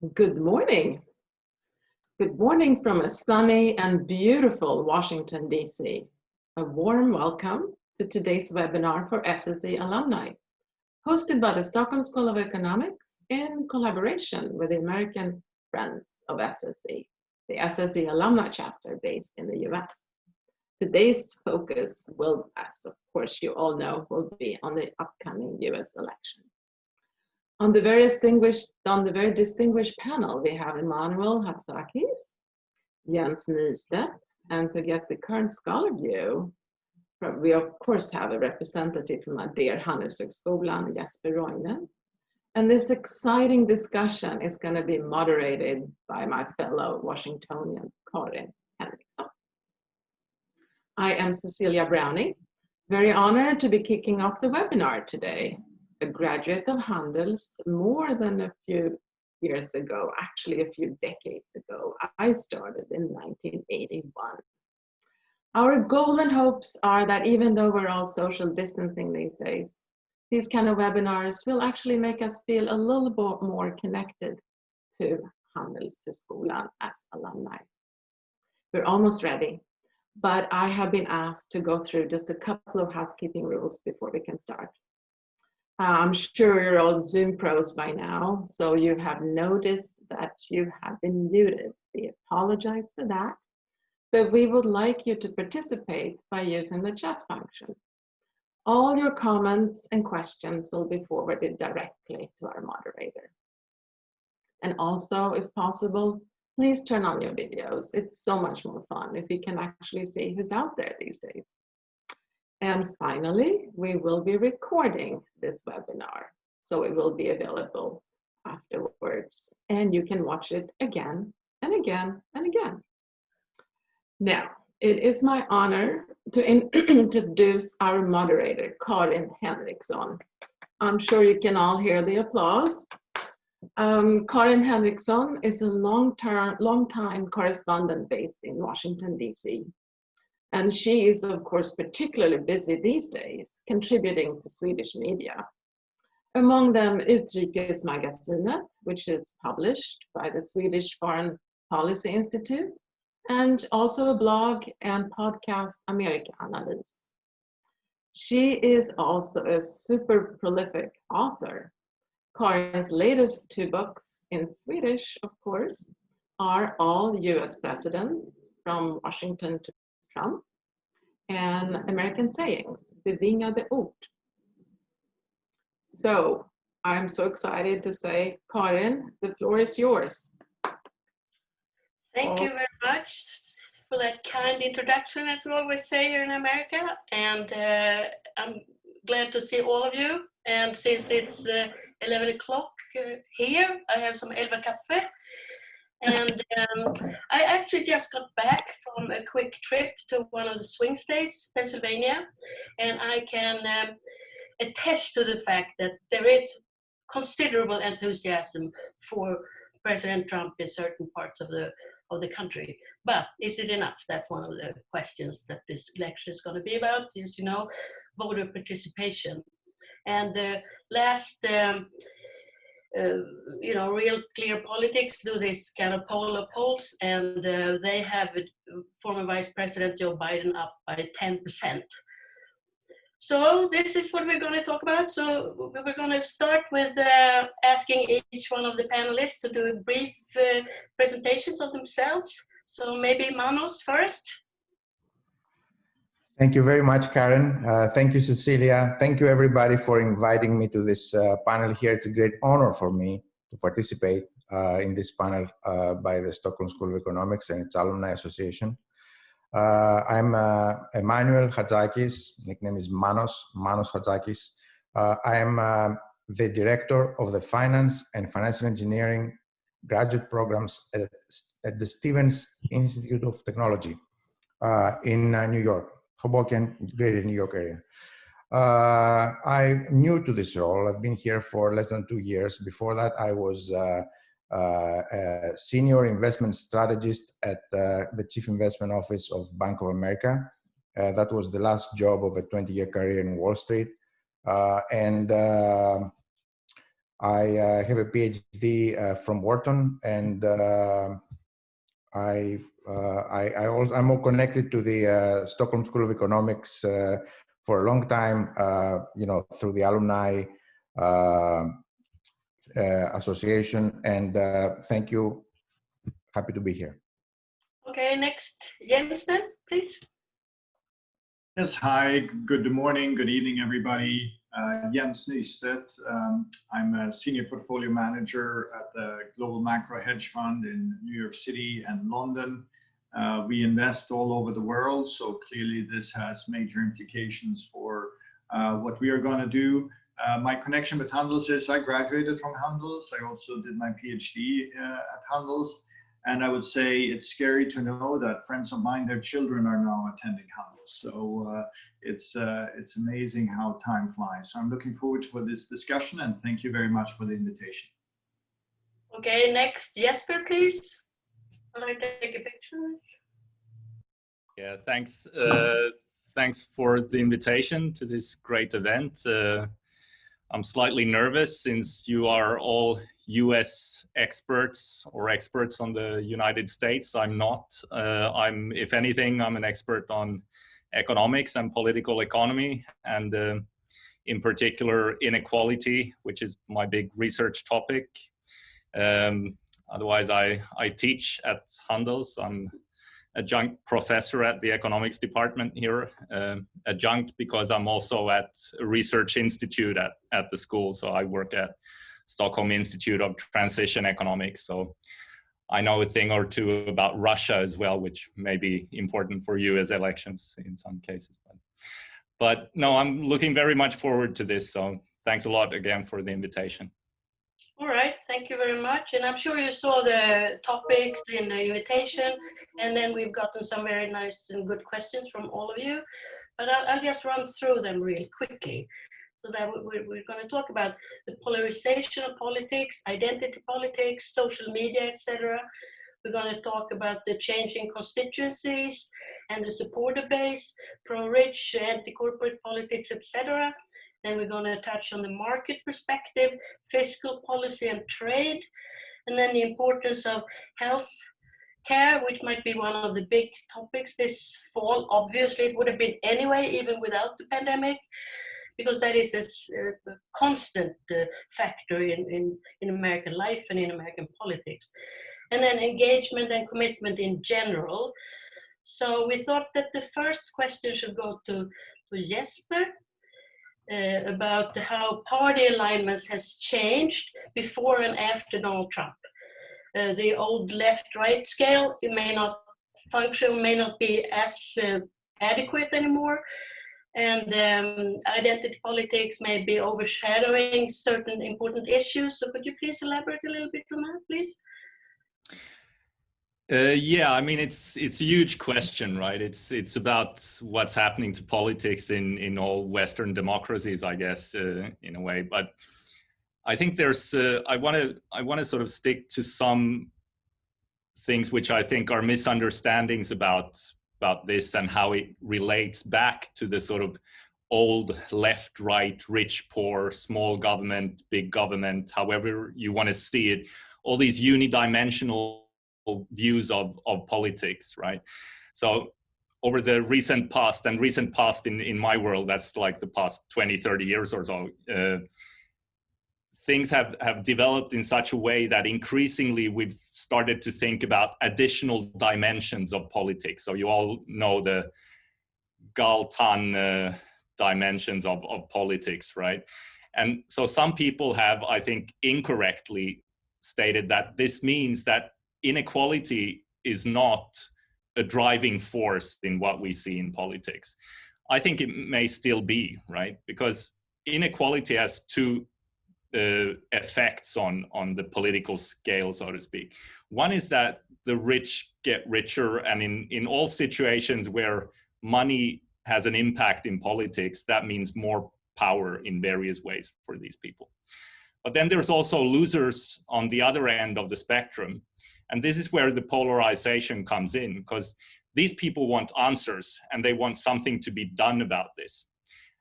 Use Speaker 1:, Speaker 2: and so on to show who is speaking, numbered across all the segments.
Speaker 1: Good morning. Good morning from a sunny and beautiful Washington, D.C. A warm welcome to today's webinar for SSE Alumni, hosted by the Stockholm School of Economics in collaboration with the American Friends of SSE, the SSE Alumni chapter based in the US. Today's focus will, as of course you all know, will be on the upcoming US election. On the very distinguished panel, we have Emmanuel Hatzakis, Jens Nystedt, and to get the current scholar view, we of course have a representative from our dear Handelshögskolan, Jesper Roine. And this exciting discussion is going to be moderated by my fellow Washingtonian, Karin Henriksson. I am Cecilia Browning, very honored to be kicking off the webinar today. A graduate of Handels more than a few years ago, actually a few decades ago. I started in 1981. Our goal and hopes are that even though we're all social distancing these days, these kind of webinars will actually make us feel a little bit more connected to Handelshögskolan as alumni. We're almost ready, but I have been asked to go through just a couple of housekeeping rules before we can start. I'm sure you're all Zoom pros by now, so you have noticed that you have been muted. We apologize for that, but we would like you to participate by using the chat function. All your comments and questions will be forwarded directly to our moderator. And also, if possible, please turn on your videos. It's so much more fun if you can actually see who's out there these days. And finally, we will be recording this webinar, so it will be available afterwards, and you can watch it again and again and again. Now, it is my honor to introduce our moderator, Karin Henriksson. I'm sure you can all hear the applause. Karin Henriksson is a long-time correspondent based in Washington, D.C. And she is, of course, particularly busy these days, contributing to Swedish media. Among them, Utrikesmagasinet, which is published by the Swedish Foreign Policy Institute, and also a blog and podcast, American Friends. She is also a super prolific author. Karin's latest two books in Swedish, of course, are All US Presidents from Washington to Trump, and American Sayings, Bevingade Ord. So I'm so excited to say, Karin, the floor is yours.
Speaker 2: Thank you very much for that kind introduction, as we always say here in America. And I'm glad to see all of you. And since it's 11 o'clock here, I have some Elva Kaffe. And I actually just got back from a quick trip to one of the swing states, Pennsylvania, and I can attest to the fact that there is considerable enthusiasm for President Trump in certain parts of the country. But is it enough? That's one of the questions that this election is going to be about, is, you know, voter participation. And last Real Clear Politics do this kind of poll of polls, and they have former Vice President Joe Biden up by 10%. So this is what we're going to talk about. So we're going to start with asking each one of the panelists to do a brief presentations of themselves. So maybe Manos first.
Speaker 3: Thank you very much, Karen. Thank you, Cecilia. Thank you, everybody, for inviting me to this panel here. It's a great honor for me to participate in this panel by the Stockholm School of Economics and its Alumni Association. I'm Emmanuel Hatzakis, nickname is Manos Hatzakis. I am the director of the Finance and Financial Engineering graduate programs at the Stevens Institute of Technology in New York. Hoboken, greater New York area. I'm new to this role. I've been here for less than 2 years. Before that, I was a senior investment strategist at the Chief Investment Office of Bank of America. That was the last job of a 20-year career in Wall Street. I have a PhD from Wharton, and I'm more connected to the Stockholm School of Economics for a long time, through the Alumni Association, and thank you. Happy to be here.
Speaker 2: Okay, next, Jens then, please.
Speaker 4: Yes, hi, good morning, good evening, everybody. Jens Nystedt. I'm a senior portfolio manager at the Global Macro Hedge Fund in New York City and London. We invest all over the world, so clearly this has major implications for what we are going to do. My connection with Handels is I graduated from Handels. I also did my PhD at Handels. And I would say it's scary to know that friends of mine, their children are now attending Handels. So it's amazing how time flies. So I'm looking forward for this discussion, and thank you very much for the invitation.
Speaker 2: Okay, next, Jesper, please. I'd like to take a picture.
Speaker 5: Yeah, thanks. Thanks for the invitation to this great event. I'm slightly nervous since you are all US experts or experts on the United States. I'm not. If anything, I'm an expert on economics and political economy, and in particular inequality, which is my big research topic. Otherwise, I teach at Handels. I'm adjunct professor at the economics department here, adjunct because I'm also at a research institute at the school. So I work at Stockholm Institute of Transition Economics. So I know a thing or two about Russia as well, which may be important for US elections in some cases. But no, I'm looking very much forward to this. So thanks a lot again for the invitation.
Speaker 2: All right, thank you very much. And I'm sure you saw the topics in the invitation, and then we've gotten some very nice and good questions from all of you. But I'll just run through them really quickly. So that we're going to talk about the polarization of politics, identity politics, social media, etc. We're going to talk about the changing constituencies and the supporter base, pro-rich, anti-corporate politics, etc. Then we're going to touch on the market perspective, fiscal policy and trade, and then the importance of health care, which might be one of the big topics this fall. Obviously, it would have been anyway, even without the pandemic, because that is a constant factor in American life and in American politics. And then engagement and commitment in general. So we thought that the first question should go to Jesper. About how party alignments has changed before and after Donald Trump. The old left-right scale, it may not function, may not be as adequate anymore, and identity politics may be overshadowing certain important issues. So could you please elaborate a little bit on that, please?
Speaker 5: Yeah, I mean, it's a huge question, right? It's about what's happening to politics in all Western democracies, I guess, in a way. But I think there's I want to sort of stick to some things which I think are misunderstandings about this and how it relates back to the sort of old left, right, rich, poor, small government, big government, however you want to see it. All these unidimensional views of politics, right? So over the recent past in my world, that's like the past 20, 30 years or so, things have developed in such a way that increasingly we've started to think about additional dimensions of politics. So you all know the Galton dimensions of politics, right? And so some people have, I think, incorrectly stated that this means that inequality is not a driving force in what we see in politics. I think it may still be, right? Because inequality has two effects on the political scale, so to speak. One is that the rich get richer, and in all situations where money has an impact in politics, that means more power in various ways for these people. But then there's also losers on the other end of the spectrum. And this is where the polarization comes in, because these people want answers and they want something to be done about this.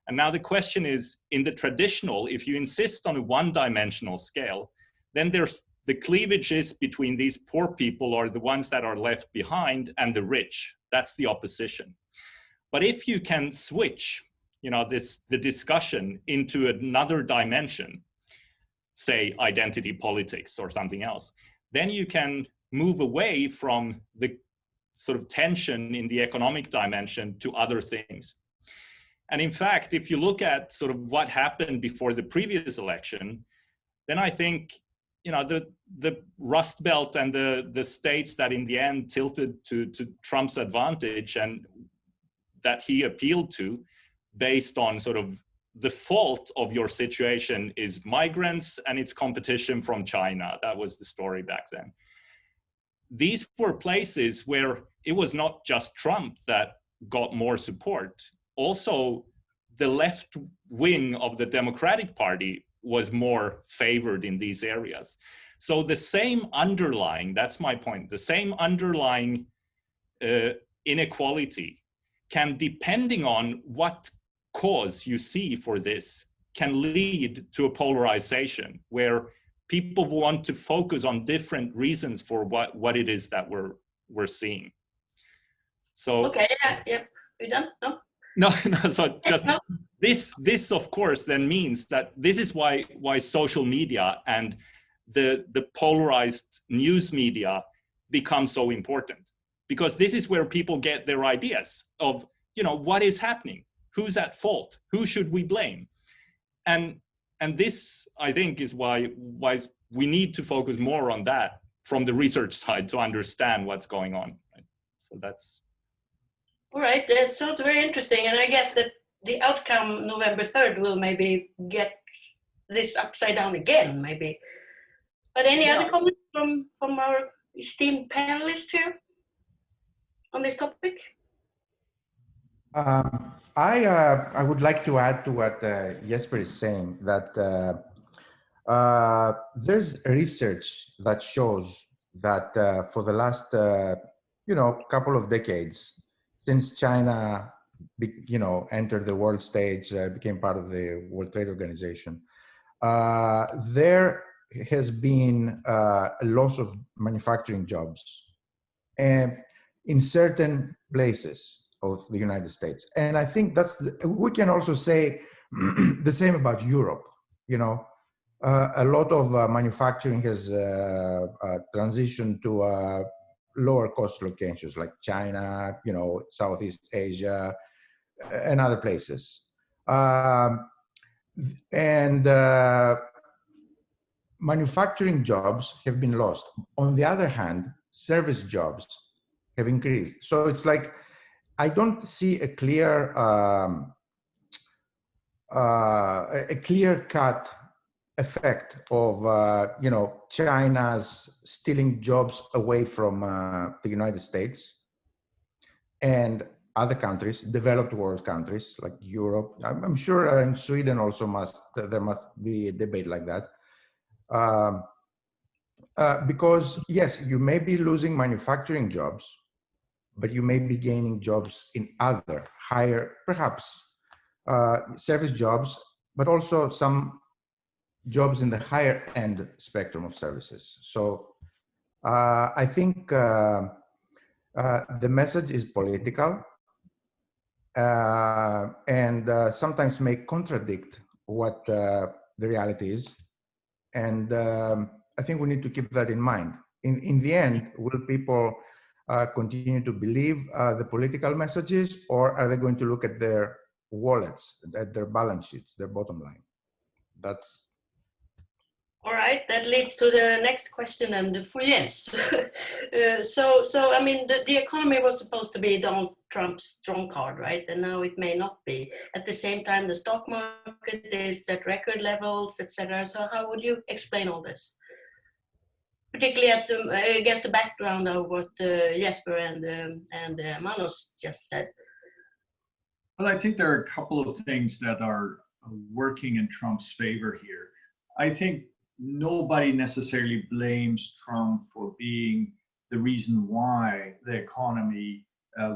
Speaker 5: And now the question is, in the traditional, if you insist on a one-dimensional scale, then there's the cleavage is between these poor people or the ones that are left behind and the rich. That's the opposition. But if you can switch, you know, the discussion into another dimension, say identity politics or something else, then you can move away from the sort of tension in the economic dimension to other things. And in fact, if you look at sort of what happened before the previous election, then I think, you know, the Rust Belt and the states that in the end tilted to Trump's advantage and that he appealed to based on sort of the fault of your situation is migrants and it's competition from China. That was the story back then. These were places where it was not just Trump that got more support. Also, the left wing of the Democratic Party was more favored in these areas. So the same underlying, that's my point, the same underlying inequality can, depending on what cause you see for this, can lead to a polarization where people want to focus on different reasons for what it is that we're seeing. So
Speaker 2: okay, yeah, you done?
Speaker 5: No, so just this of course then means that this is why social media and the polarized news media become so important, because this is where people get their ideas of, you know, what is happening, who's at fault, who should we blame, and this I think is why we need to focus more on that from the research side to understand what's going on. Right? So that's.
Speaker 2: All right, that sounds very interesting, and I guess that the outcome November 3rd will maybe get this upside down again, maybe. But any other comments from our esteemed panelists here on this topic?
Speaker 3: I would like to add to what Jesper is saying, that there's research that shows that for the last couple of decades, since China entered the world stage, became part of the World Trade Organization, there has been a loss of manufacturing jobs and in certain places of the United States. And I think we can also say the same about Europe. A lot of manufacturing has transitioned to lower cost locations like China, Southeast Asia, and other places. Manufacturing jobs have been lost. On the other hand, service jobs have increased. So it's like, I don't see a clear-cut effect of China's stealing jobs away from the United States and other countries, developed world countries like Europe. I'm sure in Sweden also there must be a debate like that. Because yes, you may be losing manufacturing jobs, but you may be gaining jobs in other higher, perhaps service jobs, but also some jobs in the higher end spectrum of services. So I think the message is political and sometimes may contradict what the reality is. And I think we need to keep that in mind. In the end, will people continue to believe the political messages, or are they going to look at their wallets, at their balance sheets, their bottom line? That's.
Speaker 2: All right, that leads to the next question and for Jens. So I mean, the economy was supposed to be Donald Trump's strong card, right? And now it may not be. At the same time, the stock market is at record levels, etc. So how would you explain all this? Particularly against the background of what Jesper and Manos just said.
Speaker 4: Well, I think there are a couple of things that are working in Trump's favor here. I think nobody necessarily blames Trump for being the reason why the economy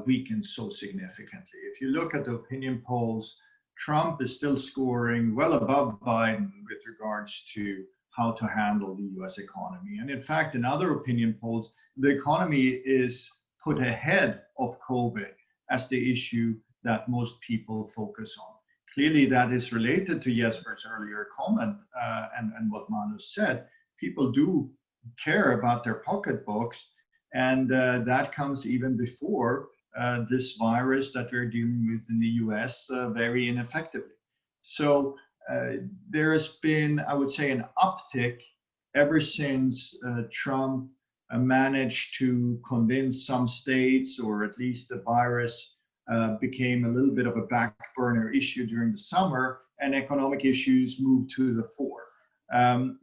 Speaker 4: weakened so significantly. If you look at the opinion polls, Trump is still scoring well above Biden with regards to how to handle the US economy. And in fact, in other opinion polls, the economy is put ahead of COVID as the issue that most people focus on. Clearly, that is related to Jesper's earlier comment and what Manu said. People do care about their pocketbooks, and that comes even before this virus that we're dealing with in the US very ineffectively. So there has been, I would say, an uptick ever since Trump managed to convince some states, or at least the virus became a little bit of a back burner issue during the summer, and economic issues moved to the fore.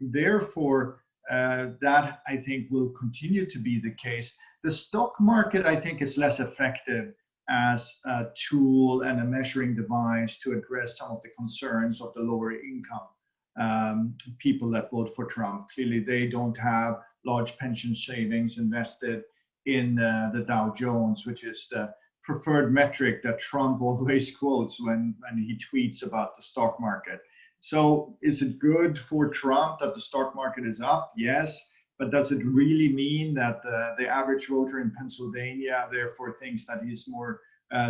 Speaker 4: Therefore, that I think will continue to be the case. The stock market, I think, is less effective as a tool and a measuring device to address some of the concerns of the lower income people that vote for Trump. Clearly, they don't have large pension savings invested in the Dow Jones, which is the preferred metric that Trump always quotes when he tweets about the stock market. So is it good for Trump that the stock market is up? Yes. But does it really mean that the average voter in Pennsylvania therefore thinks that he's more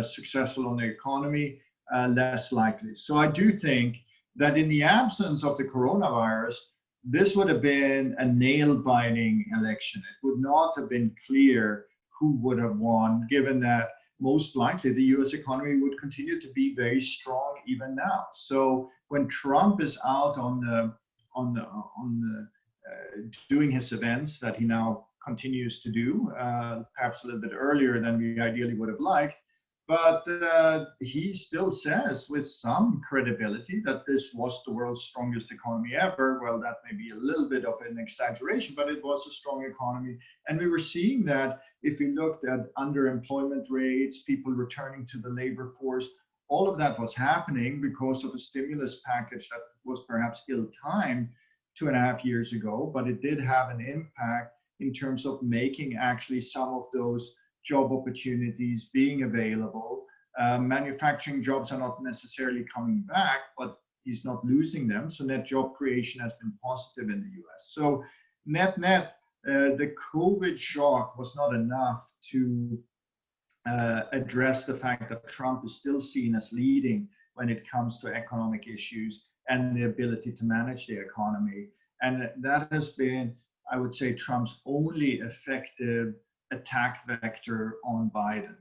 Speaker 4: successful on the economy? Less likely. So I do think that in the absence of the coronavirus, this would have been a nail-biting election. It would not have been clear who would have won, given that most likely the US economy would continue to be very strong even now. So when Trump is out doing his events that he now continues to do, perhaps a little bit earlier than we ideally would have liked, but he still says with some credibility that this was the world's strongest economy ever. Well, that may be a little bit of an exaggeration, but it was a strong economy. And we were seeing that if we looked at underemployment rates, people returning to the labor force, all of that was happening because of a stimulus package that was perhaps ill-timed 2.5 years ago, but it did have an impact in terms of making actually some of those job opportunities being available. Manufacturing jobs are not necessarily coming back, but he's not losing them. So net job creation has been positive in the US. So net, the COVID shock was not enough to address the fact that Trump is still seen as leading when it comes to economic issues and the ability to manage the economy. And that has been, I would say, Trump's only effective attack vector on Biden.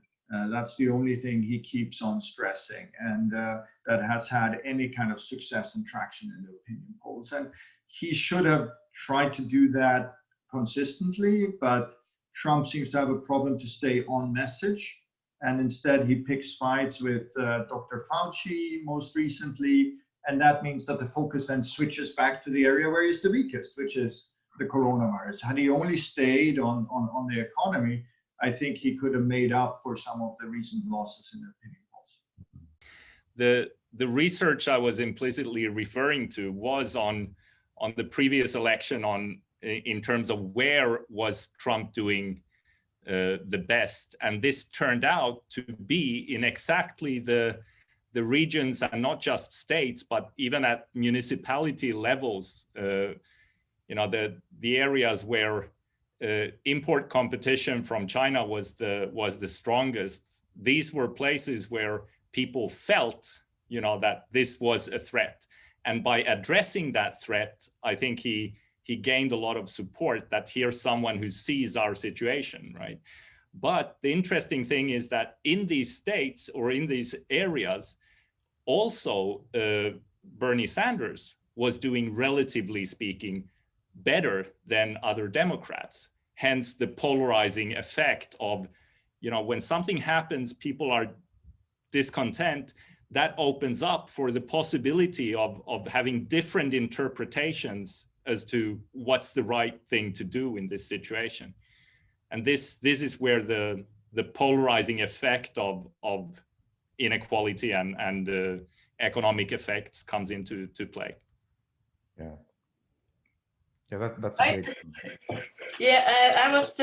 Speaker 4: That's the only thing he keeps on stressing, and that has had any kind of success and traction in the opinion polls. And he should have tried to do that consistently, but Trump seems to have a problem to stay on message. And instead he picks fights with Dr. Fauci most recently. And that means that the focus then switches back to the area where he's the weakest, which is the coronavirus. Had he only stayed on the economy, I think he could have made up for some of the recent losses in the opinion polls.
Speaker 5: The research I was implicitly referring to was on the previous election in terms of where was Trump doing the best. And this turned out to be in exactly the regions, and not just states, but even at municipality levels, the areas where import competition from China was the strongest. These were places where people felt, that this was a threat. And by addressing that threat, I think he gained a lot of support that here's someone who sees our situation, right? But the interesting thing is that in these states or in these areas, also Bernie Sanders was doing, relatively speaking, better than other Democrats. Hence the polarizing effect of, when something happens, people are discontent, that opens up for the possibility of having different interpretations as to what's the right thing to do in this situation. And this is where the polarizing effect of inequality and economic effects comes into play.
Speaker 3: Yeah. Yeah, that's great.
Speaker 2: Yeah, I was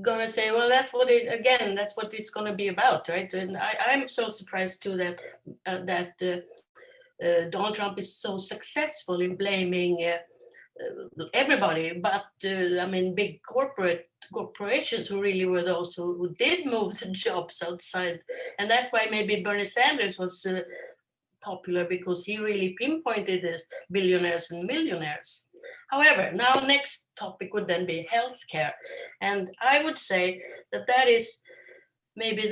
Speaker 2: gonna say, well, that's what it's gonna be about, right? And I'm so surprised too that Donald Trump is so successful in blaming everybody, but I mean, big corporations who really were those who did move the jobs outside, and that's why maybe Bernie Sanders was popular, because he really pinpointed this billionaires and millionaires. However, now next topic would then be healthcare, and I would say that is maybe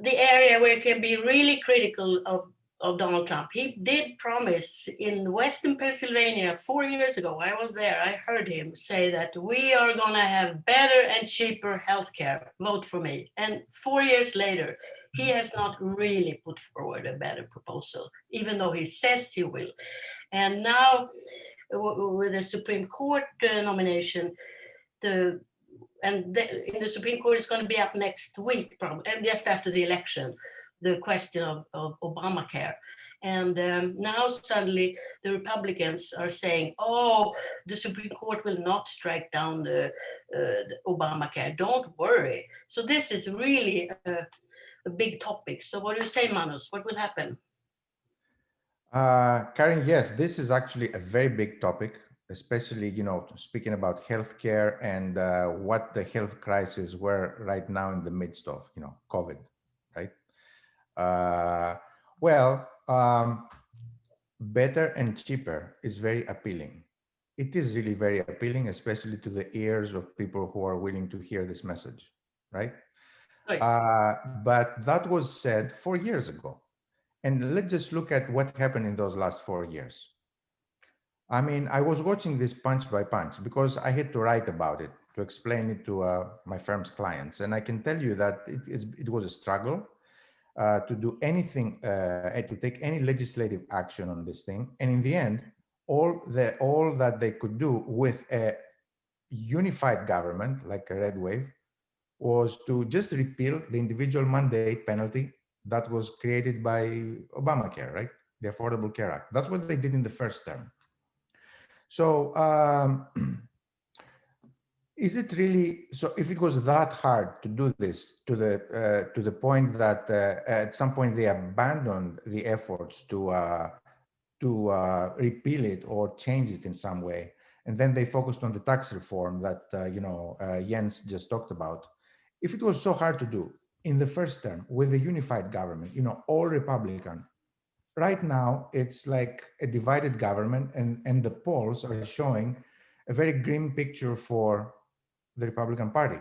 Speaker 2: the area where it can be really critical of Donald Trump. He did promise in Western Pennsylvania 4 years ago, I was there, I heard him say that we are gonna have better and cheaper healthcare, vote for me. And 4 years later, he has not really put forward a better proposal, even though he says he will. And now with the Supreme Court nomination, in the Supreme Court is going to be up next week, probably, and just after the election, the question of Obamacare. And now suddenly the Republicans are saying, oh, the Supreme Court will not strike down the Obamacare, don't worry. So this is really a big topic. So what do you say, Manus? What will happen?
Speaker 3: Karen, yes, this is actually a very big topic, especially, speaking about healthcare and what the health crisis we're right now in the midst of, COVID, right? Better and cheaper is very appealing. It is really very appealing, especially to the ears of people who are willing to hear this message, right? But that was said 4 years ago. And let's just look at what happened in those last 4 years. I mean, I was watching this punch by punch because I had to write about it to explain it to my firm's clients. And I can tell you that it was a struggle to do anything, to take any legislative action on this thing. And in the end, all that they could do with a unified government, like a red wave, was to just repeal the individual mandate penalty that was created by Obamacare, right? The Affordable Care Act. That's what they did in the first term. So is it really, so if it was that hard to do this to the point that at some point they abandoned the efforts to repeal it or change it in some way, and then they focused on the tax reform that Jens just talked about. If it was so hard to do in the first term with a unified government, all Republican, right now it's like a divided government, and the polls are showing a very grim picture for the Republican Party.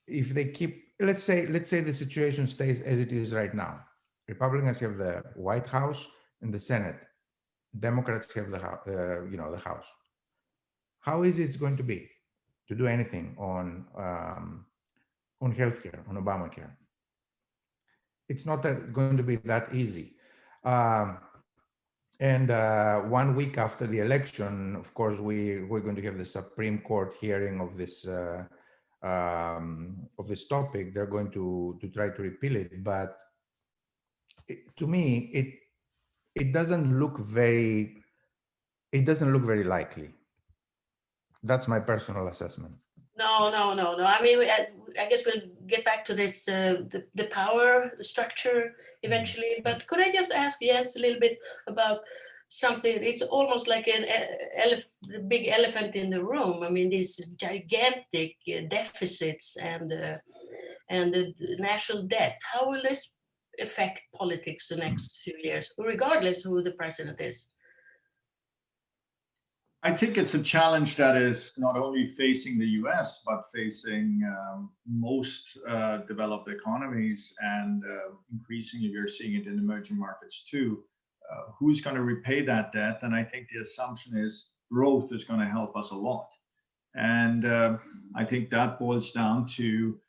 Speaker 3: If they keep, let's say the situation stays as it is right now, Republicans have the White House and the Senate, Democrats have the House. How easy it's going to be to do anything on healthcare, on Obamacare? It's not going to be that easy. And 1 week after the election, of course, we're going to have the Supreme Court hearing of this topic. They're going to try to repeal it, but to me, it doesn't look very likely. That's my personal assessment.
Speaker 2: No. I mean, I guess we'll get back to this, the power structure eventually. But could I just ask Jens a little bit about something? It's almost like the big elephant in the room. I mean, these gigantic deficits and the national debt. How will this affect politics the next few years, regardless who the president is?
Speaker 4: I think it's a challenge that is not only facing the US, but facing most developed economies, and increasingly we're seeing it in emerging markets too. Who's going to repay that debt? And I think the assumption is growth is going to help us a lot. And I think that boils down to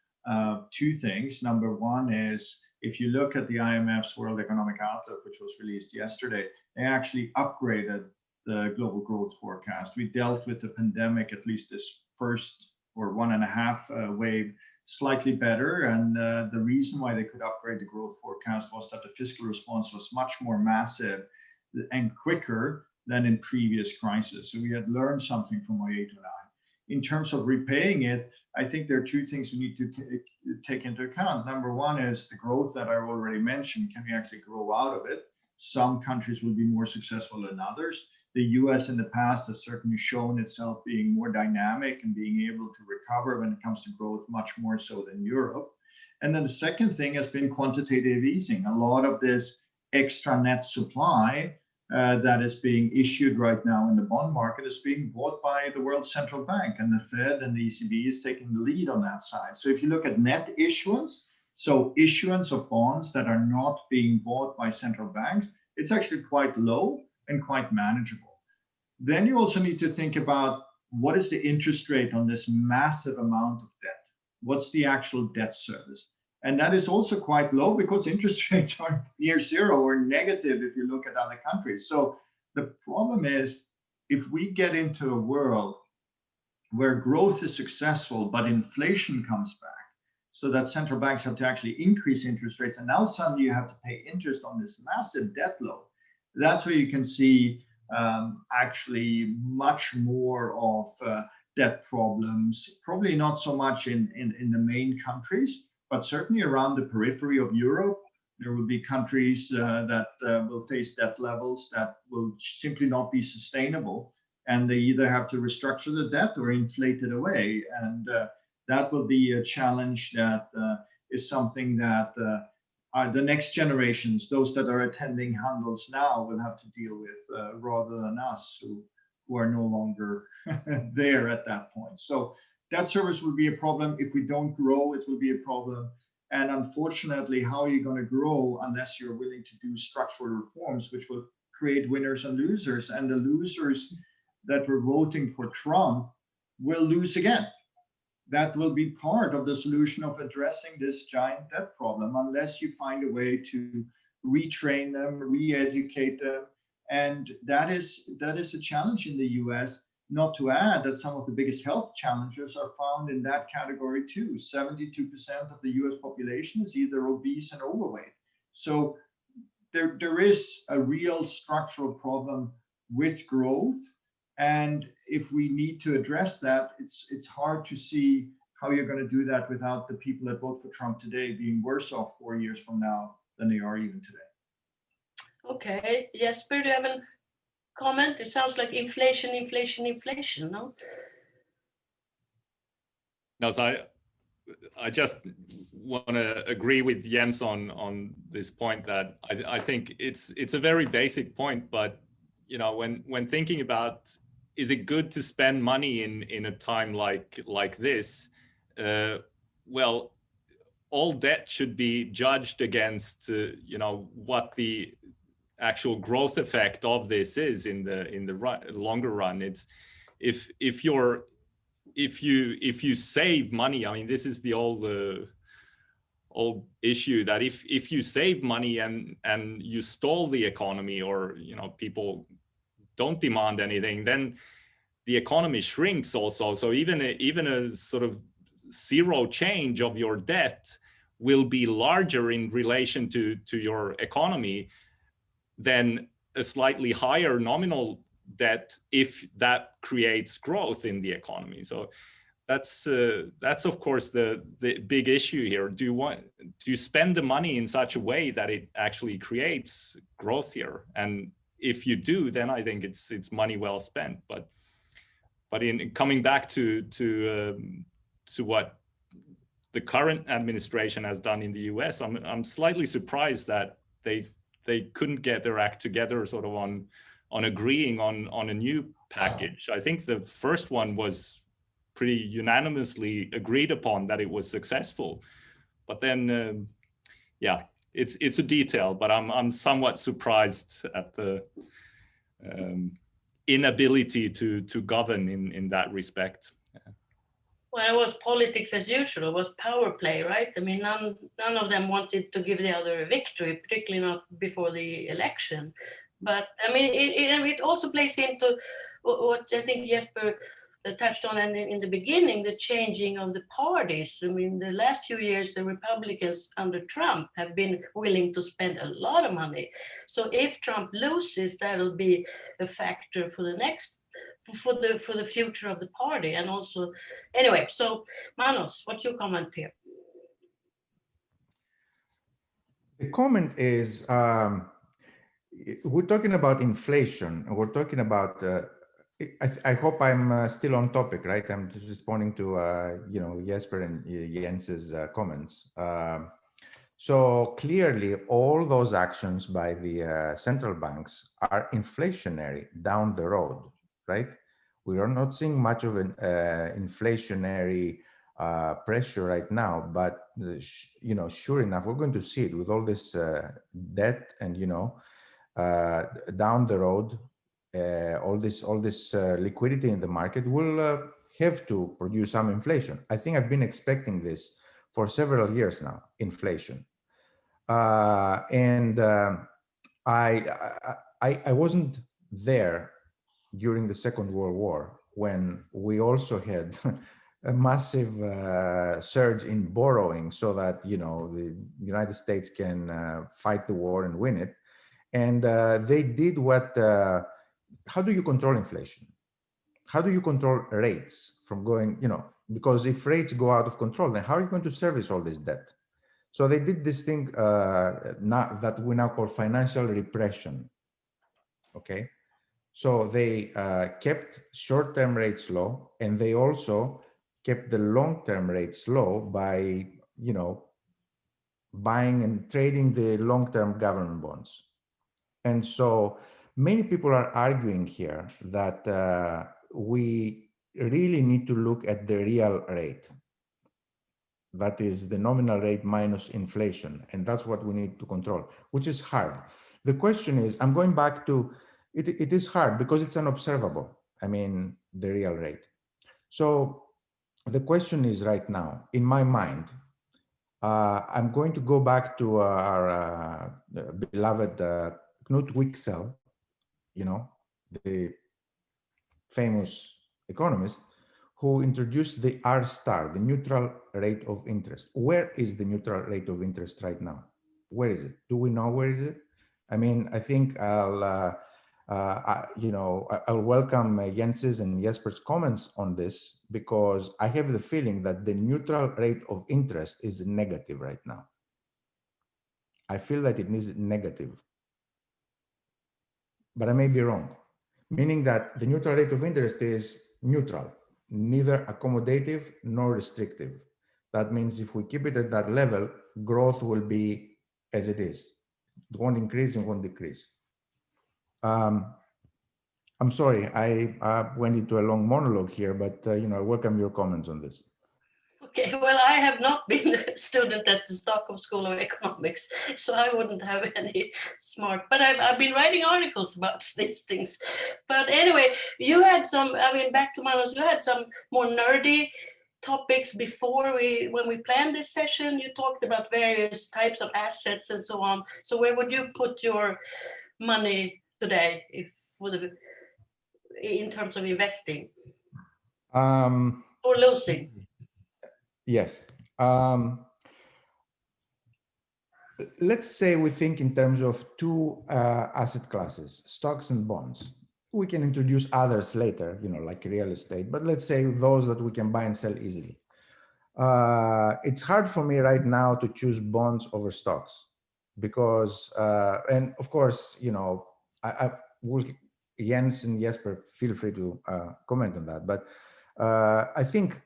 Speaker 4: two things. Number one is, if you look at the IMF's World Economic Outlook, which was released yesterday, they actually upgraded the global growth forecast. We dealt with the pandemic, at least this first or 1.5 wave, slightly better. And the reason why they could upgrade the growth forecast was that the fiscal response was much more massive and quicker than in previous crises. So we had learned something from 2008 to 2009. In terms of repaying it, I think there are two things we need to take into account. Number one is the growth that I already mentioned. Can we actually grow out of it? Some countries will be more successful than others. The US in the past has certainly shown itself being more dynamic and being able to recover when it comes to growth, much more so than Europe. And then the second thing has been quantitative easing. A lot of this extra net supply that is being issued right now in the bond market is being bought by the World Central Bank, and the Fed and the ECB is taking the lead on that side. So if you look at net issuance, so issuance of bonds that are not being bought by central banks, it's actually quite low and quite manageable. Then you also need to think about what is the interest rate on this massive amount of debt? What's the actual debt service? And that is also quite low because interest rates are near zero or negative if you look at other countries. So the problem is, if we get into a world where growth is successful, but inflation comes back, so that central banks have to actually increase interest rates, and now suddenly you have to pay interest on this massive debt load, that's where you can see actually much more of debt problems, probably not so much in the main countries, but certainly around the periphery of Europe. There will be countries that will face debt levels that will simply not be sustainable, and they either have to restructure the debt or inflate it away. And that will be a challenge that is something that the next generations, those that are attending handels now, will have to deal with rather than us who are no longer there at that point. So debt service will be a problem. If we don't grow, it will be a problem. And unfortunately, how are you going to grow unless you're willing to do structural reforms, which will create winners and losers? And the losers that were voting for Trump will lose again. That will be part of the solution of addressing this giant debt problem, unless you find a way to retrain them, re-educate them. And that is a challenge in the US. Not to add that some of the biggest health challenges are found in that category too. 72% of the US population is either obese and overweight. So there is a real structural problem with growth. And if we need to address that, it's hard to see how you're going to do that without the people that vote for Trump today being worse off 4 years from now than they are even today.
Speaker 2: Okay, Jesper, do you have a comment? It sounds like inflation, no?
Speaker 5: No, so I just want to agree with Jens on this point that I think it's a very basic point, but you know, when thinking about, is it good to spend money in a time like this? Well, all debt should be judged against you know, what the actual growth effect of this is in the longer run. It's if you save money, I mean, this is the old issue that if you save money and you stall the economy, or you know, people don't demand anything, then the economy shrinks also. So even a sort of zero change of your debt will be larger in relation to your economy than a slightly higher nominal debt if that creates growth in the economy. So that's of course the big issue here. Do you spend the money in such a way that it actually creates growth here? And if you do, then I think it's money well spent. But in coming back to what the current administration has done in the US, I'm slightly surprised that they couldn't get their act together sort of on agreeing on a new package. I think the first one was pretty unanimously agreed upon that it was successful. But then, yeah, it's a detail, but I'm somewhat surprised at the inability to govern in that respect.
Speaker 2: Well, it was politics as usual. It was power play, right? I mean, none of them wanted to give the other a victory, particularly not before the election. But I mean, it also plays into what I think Jesper touched on in the beginning, the changing of the parties. I mean, the last few years, the Republicans under Trump have been willing to spend a lot of money. So if Trump loses, that'll be a factor for the next, for the future of the party. And also, anyway, so Manos, what's your comment here?
Speaker 3: The comment is, we're talking about inflation, and we're talking about, I hope I'm still on topic, right? I'm just responding to, you know, Jesper and Jens's comments. So clearly, all those actions by the central banks are inflationary down the road, right? We are not seeing much of an inflationary pressure right now, but you know, sure enough, we're going to see it with all this debt, and you know, down the road, all this liquidity in the market will have to produce some inflation. I think I've been expecting this for several years now, inflation. I wasn't there during the Second World War when we also had a massive surge in borrowing so that, you know, the United States can fight the war and win it. And they did what, how do you control inflation? How do you control rates from going, you know, because if rates go out of control, then how are you going to service all this debt? So they did this thing that we now call financial repression, okay? So they kept short-term rates low, and they also kept the long-term rates low by, you know, buying and trading the long-term government bonds. And so many people are arguing here that we really need to look at the real rate. That is the nominal rate minus inflation. And that's what we need to control, which is hard. The question is, I'm going back to, it is hard because it's unobservable. I mean, the real rate. So the question is right now, in my mind, I'm going to go back to our beloved Knut Wicksell, you know, the famous economist, who introduced the R star, the neutral rate of interest. Where is the neutral rate of interest right now? Where is it? Do we know where is it? I mean, I think I'll welcome Jens's and Jesper's comments on this, because I have the feeling that the neutral rate of interest is negative right now. I feel that it is negative, but I may be wrong, meaning that the neutral rate of interest is neutral, neither accommodative nor restrictive. That means if we keep it at that level, growth will be as it is. It won't increase and won't decrease. I'm sorry, I went into a long monologue here, but I welcome your comments on this.
Speaker 2: Okay, well, I have not been a student at the Stockholm School of Economics, so I wouldn't have any smart, but I've been writing articles about these things. But anyway, you had some, I mean, back to Manos, you had some more nerdy topics before when we planned this session. You talked about various types of assets and so on. So where would you put your money today in terms of investing? Or losing?
Speaker 3: Yes. Let's say we think in terms of two asset classes, stocks and bonds. We can introduce others later, like real estate, but let's say those that we can buy and sell easily. It's hard for me right now to choose bonds over stocks because, and of course, I will, Jens and Jesper, feel free to comment on that, but I think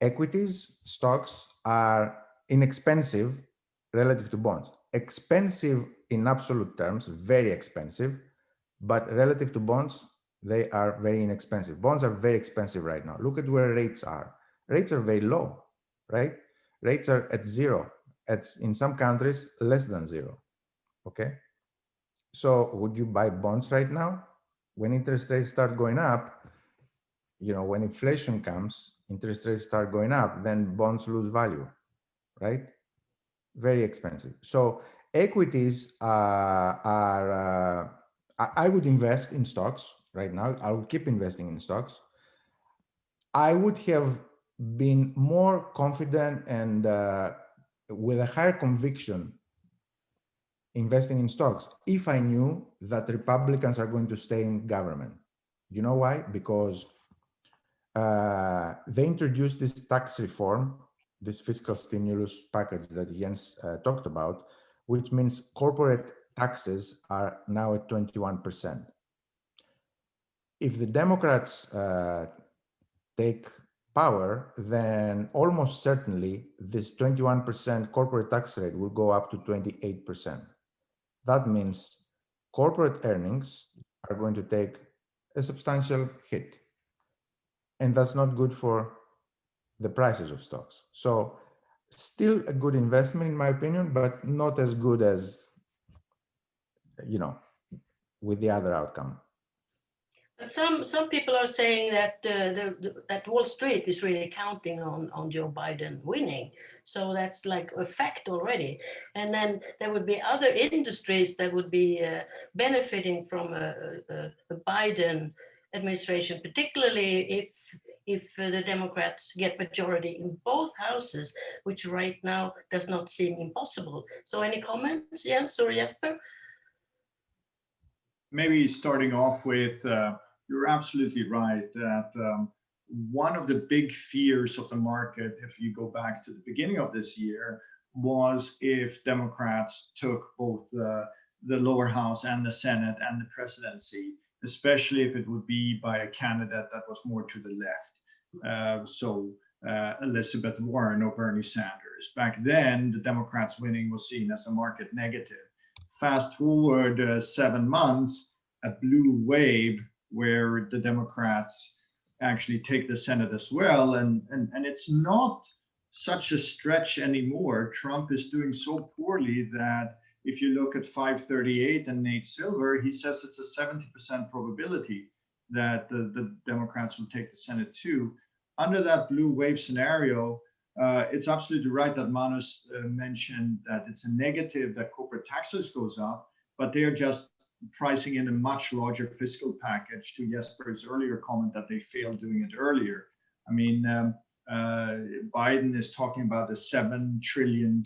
Speaker 3: equities, stocks are inexpensive relative to bonds. Expensive in absolute terms, very expensive, but relative to bonds, they are very inexpensive. Bonds are very expensive right now. Look at where rates are. Rates are very low, right? Rates are at zero. In some countries, less than zero, okay? So would you buy bonds right now? When interest rates start going up, when inflation comes, interest rates start going up, then bonds lose value, right? Very expensive. So equities I would invest in stocks right now. I will keep investing in stocks. I would have been more confident and with a higher conviction investing in stocks if I knew that Republicans are going to stay in government. You know why? Because they introduced this tax reform, this fiscal stimulus package that Jens talked about, which means corporate taxes are now at 21%. If the Democrats take power, then almost certainly this 21% corporate tax rate will go up to 28%. That means corporate earnings are going to take a substantial hit. And that's not good for the prices of stocks. So still a good investment in my opinion, but not as good as, you know, with the other outcome.
Speaker 2: But some people are saying that that Wall Street is really counting on Joe Biden winning. So that's like a fact already. And then there would be other industries that would be benefiting from a Biden administration, particularly if the Democrats get majority in both houses, which right now does not seem impossible. So any comments, Jens or Jesper?
Speaker 4: Maybe starting off with, you're absolutely right that one of the big fears of the market, if you go back to the beginning of this year, was if Democrats took both the lower house and the Senate and the presidency, especially if it would be by a candidate that was more to the left. So Elizabeth Warren or Bernie Sanders. Back then, the Democrats winning was seen as a market negative. Fast forward 7 months, a blue wave where the Democrats actually take the Senate as well. And it's not such a stretch anymore. Trump is doing so poorly that if you look at 538 and Nate Silver, he says it's a 70% probability that the Democrats will take the Senate too. Under that blue wave scenario, it's absolutely right that Manus mentioned that it's a negative that corporate taxes goes up, but they are just pricing in a much larger fiscal package to Jesper's earlier comment that they failed doing it earlier. I mean, Biden is talking about a $7 trillion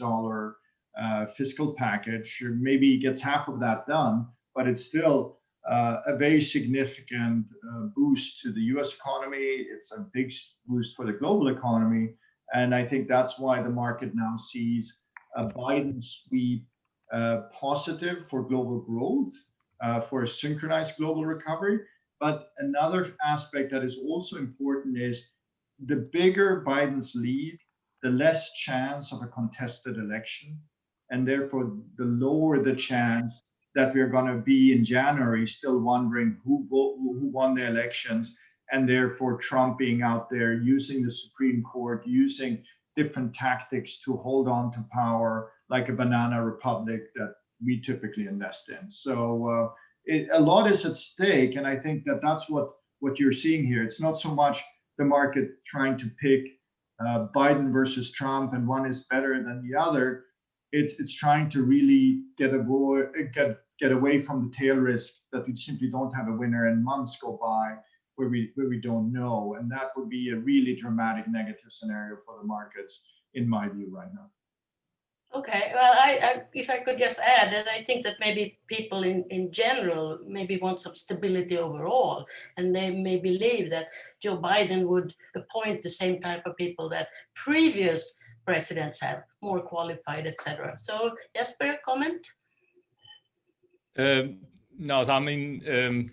Speaker 4: fiscal package. Maybe he gets half of that done, but it's still a very significant boost to the US economy. It's a big boost for the global economy. And I think that's why the market now sees a Biden sweep positive for global growth, for a synchronized global recovery. But another aspect that is also important is the bigger Biden's lead, the less chance of a contested election. And therefore, the lower the chance that we're going to be in January still wondering who won the elections, and therefore Trump being out there using the Supreme Court, using different tactics to hold on to power, like a banana republic that we typically invest in. So a lot is at stake, and I think that that's what you're seeing here. It's not so much the market trying to pick Biden versus Trump, and one is better than the other. It's trying to really get away from the tail risk that we simply don't have a winner and months go by where we don't know. And that would be a really dramatic negative scenario for the markets, in my view, right now.
Speaker 2: Okay, well, I if I could just add, and I think that maybe people in general maybe want some stability overall, and they may believe that Joe Biden would appoint the same type of people that previous presidents have, more qualified, etc. So, Jesper, comment?
Speaker 5: No, I mean,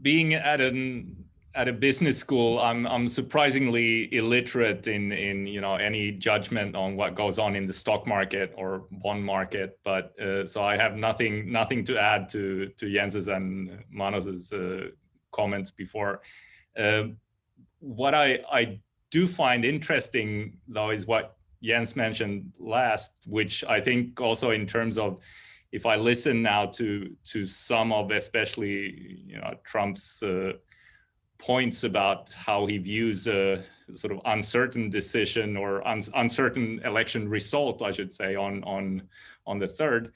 Speaker 5: being at a business school, I'm surprisingly illiterate in any judgment on what goes on in the stock market or bond market. But so I have nothing to add to Jens's and Manos's comments before. What I do find interesting though is what Jens mentioned last, which I think also in terms of, if I listen now to some of especially Trump's points about how he views a sort of uncertain decision or uncertain election result, I should say, on the 3rd,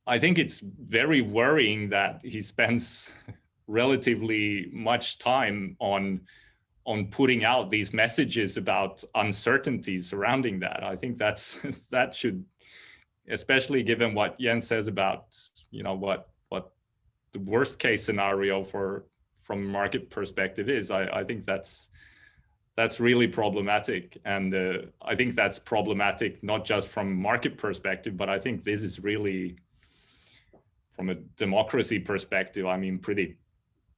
Speaker 5: I think it's very worrying that he spends relatively much time on putting out these messages about uncertainty surrounding that. I think that's that should, especially given what Jens says about, you know, what the worst case scenario from a market perspective is. I think that's really problematic, and I think that's problematic not just from a market perspective, but I think this is really, from a democracy perspective, I mean, pretty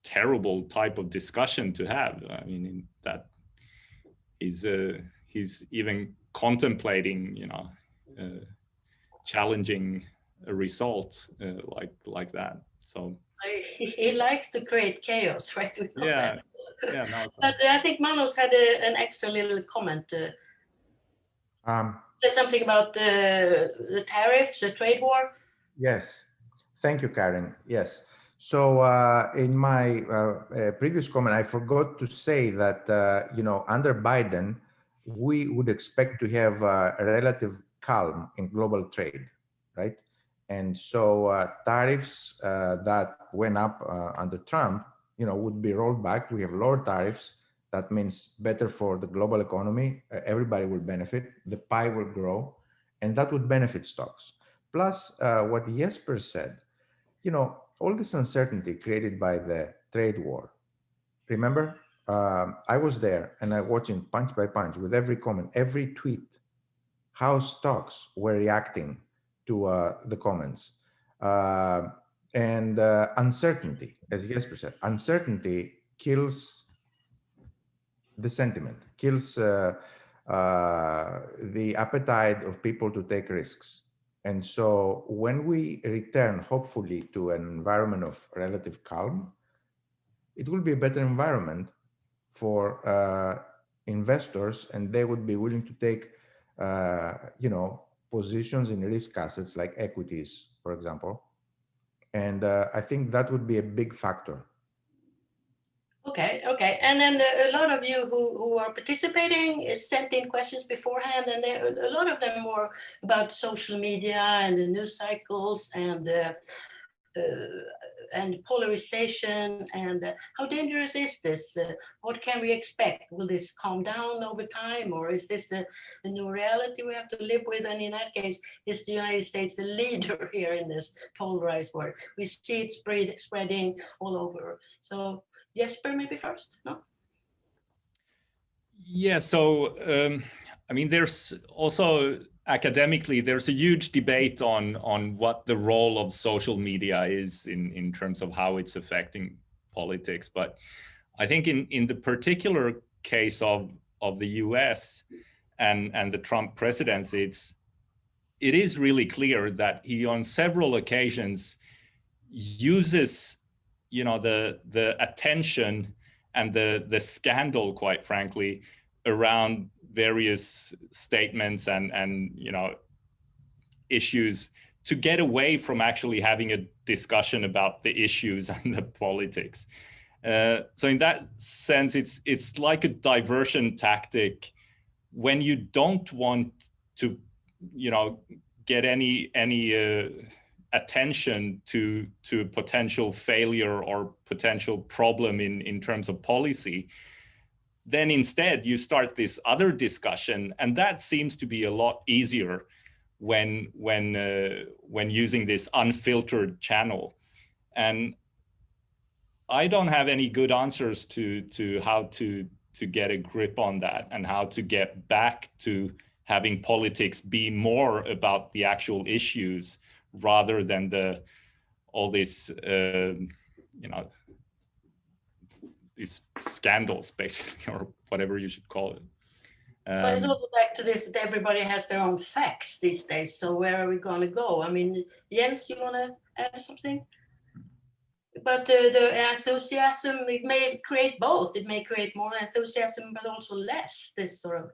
Speaker 5: terrible type of discussion to have. I mean, that he's even contemplating, you know, challenging a result like that. So
Speaker 2: he likes to create chaos, right?
Speaker 5: Yeah, yeah. No,
Speaker 2: but I think Manos had an extra little comment. Said something about the tariffs, the trade war.
Speaker 3: Yes, thank you, Karen. Yes. So in my previous comment, I forgot to say that, you know, under Biden, we would expect to have a relative calm in global trade, right? And so tariffs that went up under Trump, you know, would be rolled back. We have lower tariffs. That means better for the global economy. Everybody will benefit. The pie will grow, and that would benefit stocks. Plus, what Jesper said, you know, all this uncertainty created by the trade war. Remember, I was there and I watching punch by punch with every comment, every tweet, how stocks were reacting to the comments. And uncertainty, as Jesper said, uncertainty kills the sentiment, kills the appetite of people to take risks. And so when we return, hopefully, to an environment of relative calm, it will be a better environment for investors, and they would be willing to take, you know, positions in risk assets like equities, for example. And I think that would be a big factor.
Speaker 2: Okay. And then a lot of you who are participating sent in questions beforehand, and a lot of them were about social media and the news cycles and polarization and how dangerous is this? What can we expect? Will this calm down over time, or is this a new reality we have to live with? And in that case, is the United States the leader here in this polarized world? We see it spreading all over. So Jesper, maybe first, no?
Speaker 5: Yeah, so I mean, there's also academically, there's a huge debate on what the role of social media is in terms of how it's affecting politics. But I think in the particular case of the US and the Trump presidency, it is really clear that he on several occasions uses, you know, the attention and the scandal, quite frankly, around various statements and you know, issues to get away from actually having a discussion about the issues and the politics. So in that sense, it's like a diversion tactic when you don't want to, you know, get any attention to potential failure or potential problem in terms of policy. Then instead you start this other discussion, and that seems to be a lot easier when using this unfiltered channel. And I don't have any good answers to how to get a grip on that and how to get back to having politics be more about the actual issues rather than all this, you know, these scandals, basically, or whatever you should call it.
Speaker 2: But it's also back to this that everybody has their own facts these days. So where are we going to go? I mean, Jens, you want to add something? But the enthusiasm, it may create both. It may create more enthusiasm, but also less. This sort of.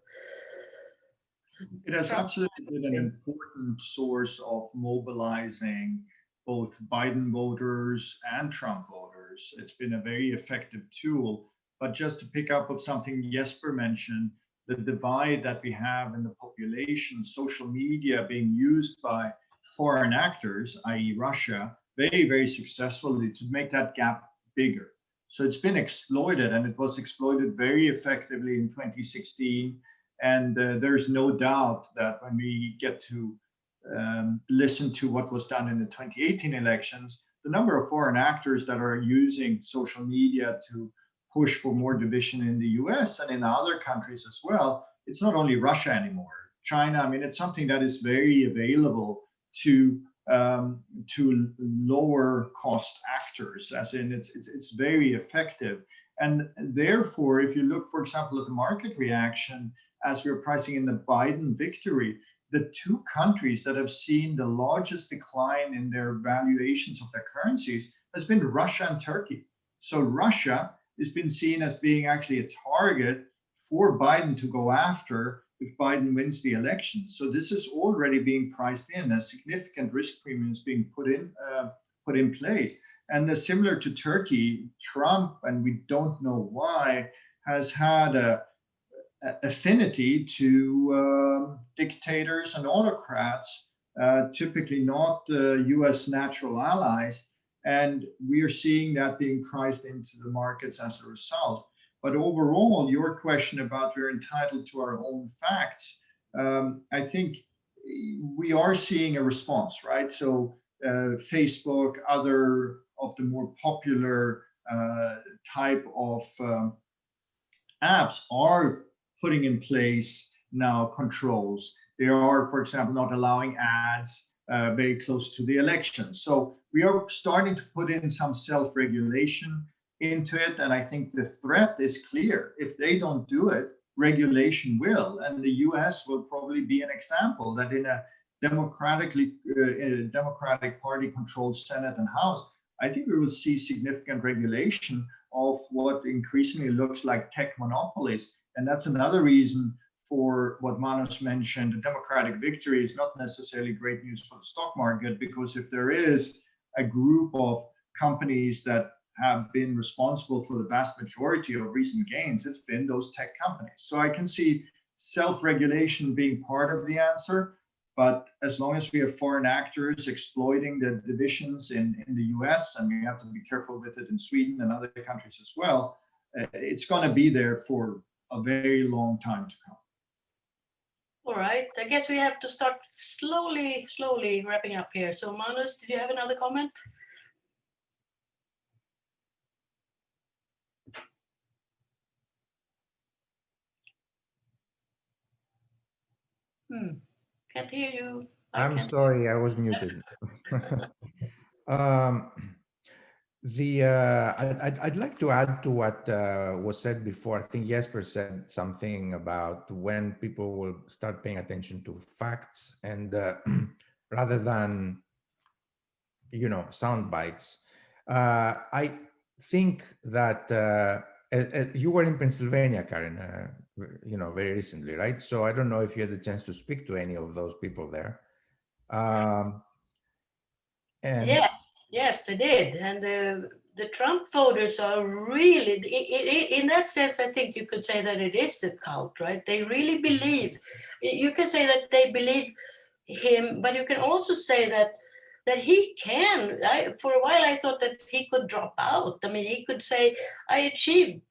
Speaker 4: It has absolutely been an important source of mobilizing both Biden voters and Trump voters. It's been a very effective tool. But just to pick up of something Jesper mentioned, the divide that we have in the population, social media being used by foreign actors, i.e. Russia, very, very successfully to make that gap bigger. So it's been exploited, and it was exploited very effectively in 2016. And there's no doubt that when we get to listen to what was done in the 2018 elections, the number of foreign actors that are using social media to push for more division in the US and in other countries as well, it's not only Russia anymore. China, I mean, it's something that is very available to lower cost actors, as in it's very effective. And therefore, if you look, for example, at the market reaction as we're pricing in the Biden victory, the two countries that have seen the largest decline in their valuations of their currencies has been Russia and Turkey. So Russia has been seen as being actually a target for Biden to go after if Biden wins the election. So this is already being priced in as significant risk premiums being put in place. And similar to Turkey, Trump, and we don't know why, has had a affinity to dictators and autocrats, typically not US natural allies. And we are seeing that being priced into the markets as a result. But overall, your question about we're entitled to our own facts, I think we are seeing a response, right? So Facebook, other of the more popular type of apps are putting in place now controls. They are, for example, not allowing ads very close to the election. So we are starting to put in some self-regulation into it. And I think the threat is clear. If they don't do it, regulation will. And the US will probably be an example that in a Democratic Party controlled Senate and House, I think we will see significant regulation of what increasingly looks like tech monopolies. And that's another reason for what Manos mentioned. A Democratic victory is not necessarily great news for the stock market, because if there is a group of companies that have been responsible for the vast majority of recent gains, it's been those tech companies. So I can see self-regulation being part of the answer. But as long as we have foreign actors exploiting the divisions in the US, and we have to be careful with it in Sweden and other countries as well, it's going to be there for a very long time to come.
Speaker 2: All right, I guess we have to start slowly wrapping up here. So Manos, did you have another comment? Can't hear you.
Speaker 3: I'm sorry, I was muted. I'd like to add to what was said before. I think Jesper said something about when people will start paying attention to facts and rather than, sound bites. I think that you were in Pennsylvania, Karen, very recently, right? So I don't know if you had the chance to speak to any of those people there.
Speaker 2: And yes, I did. And the Trump voters are really, in that sense, I think you could say that it is a cult, right? They really believe. You can say that they believe him, but you can also say that he can. For a while, I thought that he could drop out. I mean, he could say, I achieved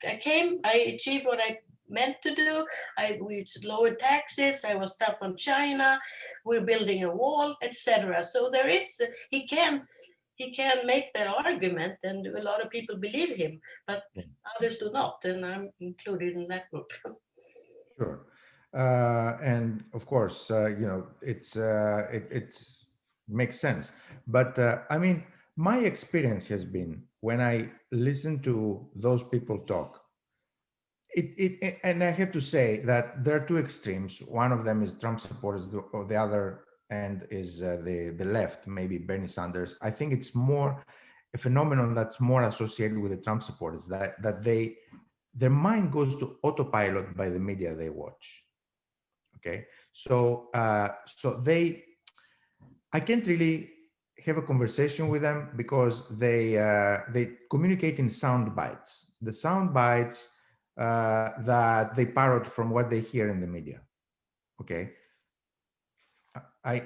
Speaker 2: what I meant to do. We lowered taxes. I was tough on China. We're building a wall, etc. So there is, he can make that argument, and a lot of people believe him, but others do not, and I'm included in that group.
Speaker 3: Sure. And of course, it's makes sense. But I mean, my experience has been when I listen to those people talk, and I have to say that there are two extremes. One of them is Trump supporters, or the other end is the left, maybe Bernie Sanders. I think it's more a phenomenon that's more associated with the Trump supporters, that their mind goes to autopilot by the media they watch. Okay, so I can't really have a conversation with them because they communicate in sound bites. The sound bites that they parrot from what they hear in the media. Okay, I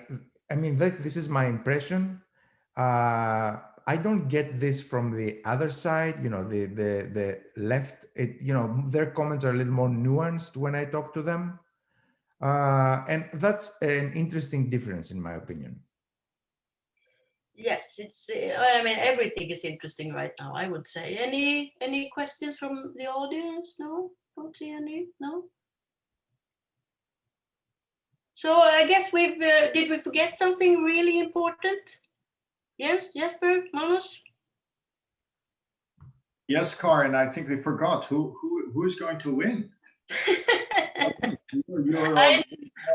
Speaker 3: mean this is my impression. I don't get this from the other side, the left. Their comments are a little more nuanced when I talk to them, and that's an interesting difference in my opinion.
Speaker 2: Yes, it's. I mean, everything is interesting right now, I would say. Any questions from the audience? No, don't see any. No. So I guess we've. Did we forget something really important? Yes, Jesper, Manos.
Speaker 4: Yes, Karin, I think we forgot who's going to win.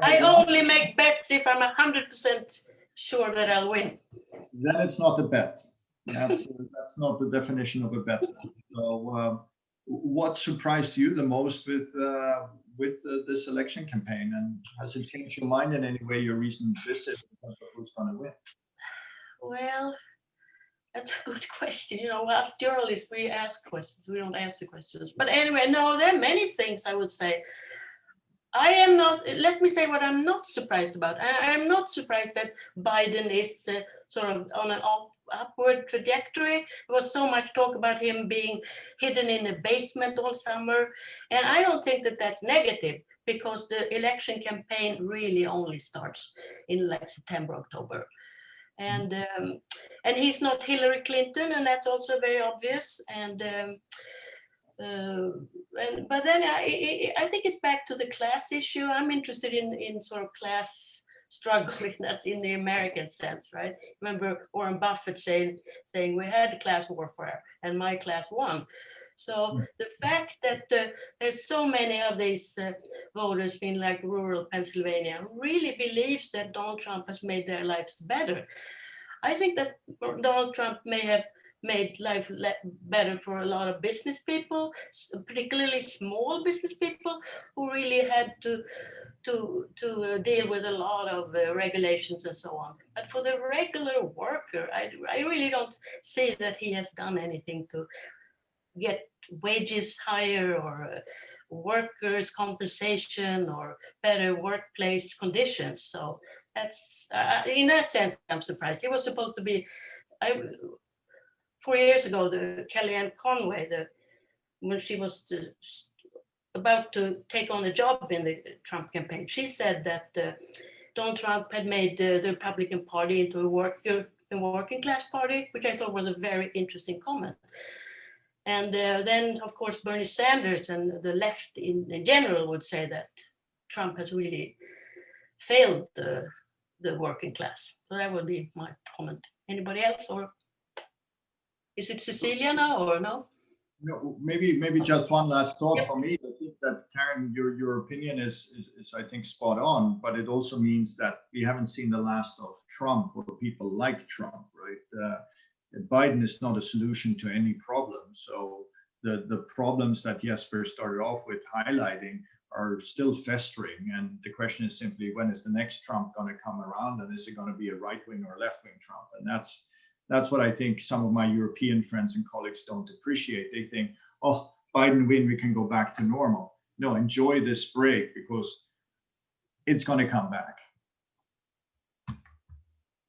Speaker 2: I only make bets if I'm 100% sure that I'll win.
Speaker 4: Then it's not a bet. That's not the definition of a bet. So, what surprised you the most with this election campaign, and has it changed your mind in any way? Your recent visit in terms of who's going to win?
Speaker 2: Well, that's a good question. As journalists, we ask questions. We don't answer questions. But anyway, no, there are many things I would say. I am not, let me say what I'm not surprised about. I'm not surprised that Biden is sort of on an upward trajectory. There was so much talk about him being hidden in a basement all summer. And I don't think that that's negative, because the election campaign really only starts in like September, October. And he's not Hillary Clinton, and that's also very obvious. But then I think it's back to the class issue. I'm interested in sort of class struggle. That's in the American sense, right? Remember Warren Buffett saying we had class warfare and my class won. So the fact that there's so many of these voters in like rural Pennsylvania who really believes that Donald Trump has made their lives better. I think that Donald Trump may have made life better for a lot of business people, particularly small business people who really had to deal with a lot of regulations and so on. But for the regular worker, I really don't see that he has done anything to get wages higher or workers' compensation or better workplace conditions. So that's in that sense, I'm surprised. He was supposed to be. 4 years ago, the Kellyanne Conway, when she was about to take on a job in the Trump campaign, she said that Donald Trump had made the Republican Party into a working class party, which I thought was a very interesting comment. And then, of course, Bernie Sanders and the left in general would say that Trump has really failed the working class. So that would be my comment. Anybody else, or is it Cecilia now, or no?
Speaker 4: No, maybe just one last thought for me. I think that, Karen, your opinion is I think spot on, but it also means that we haven't seen the last of Trump or people like Trump, right? Biden is not a solution to any problem. So the problems that Jesper started off with highlighting are still festering. And the question is simply, when is the next Trump going to come around? And is it going to be a right-wing or left-wing Trump? And that's what I think some of my European friends and colleagues don't appreciate. They think, oh, Biden win, we can go back to normal. No, enjoy this break, because it's going to come back.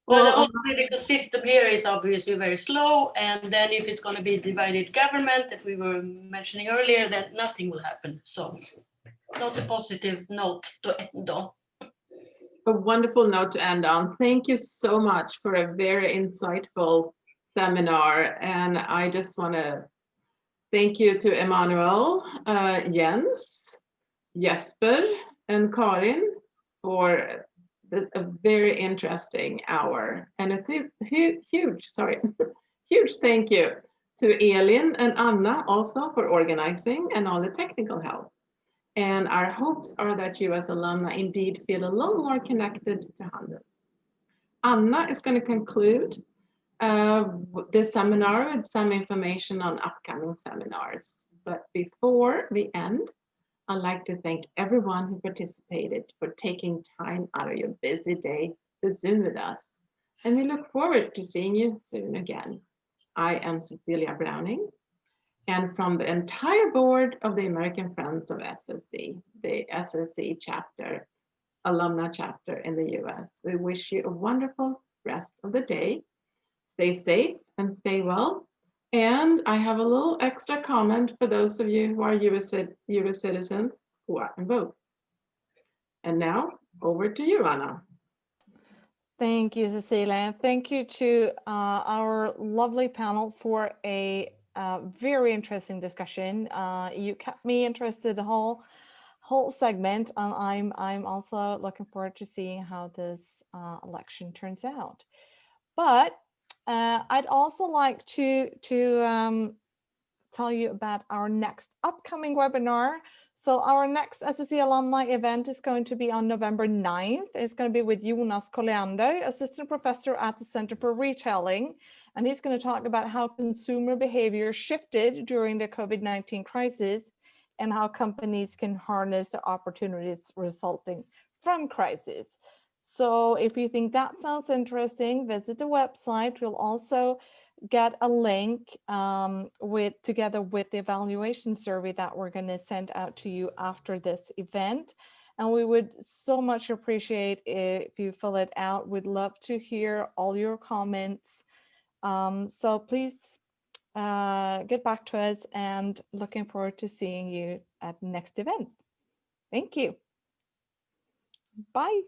Speaker 2: Well, the whole political system here is obviously very slow. And then if it's going to be divided government that we were mentioning earlier, then nothing will happen. So not a positive note to end on.
Speaker 1: A wonderful note to end on. Thank you so much for a very insightful seminar. And I just want to thank you to Emmanuel, Jens, Jesper, and Karin for a very interesting hour. And a huge thank you to Elin and Anna also for organizing and all the technical help. And our hopes are that you as alumni indeed feel a little more connected to Handels. Anna is going to conclude this seminar with some information on upcoming seminars. But before we end, I'd like to thank everyone who participated for taking time out of your busy day to Zoom with us. And we look forward to seeing you soon again. I am Cecilia Browning. And from the entire board of the American Friends of SSE, the SSE chapter, alumni chapter in the US, we wish you a wonderful rest of the day. Stay safe and stay well. And I have a little extra comment for those of you who are US citizens, go out and vote. And now over to you, Anna.
Speaker 6: Thank you, Cecilia. Thank you to our lovely panel for a very interesting discussion. You kept me interested the whole segment, and I'm also looking forward to seeing how this election turns out. But I'd also like to tell you about our next upcoming webinar. So our next SSE alumni event is going to be on November 9th. It's going to be with Jonas Colliander, assistant professor at the Center for Retailing. And he's going to talk about how consumer behavior shifted during the COVID-19 crisis and how companies can harness the opportunities resulting from crisis. So if you think that sounds interesting, visit the website. We'll also get a link together with the evaluation survey that we're going to send out to you after this event. And we would so much appreciate if you fill it out. We'd love to hear all your comments. So please get back to us, and looking forward to seeing you at the next event. Thank you. Bye.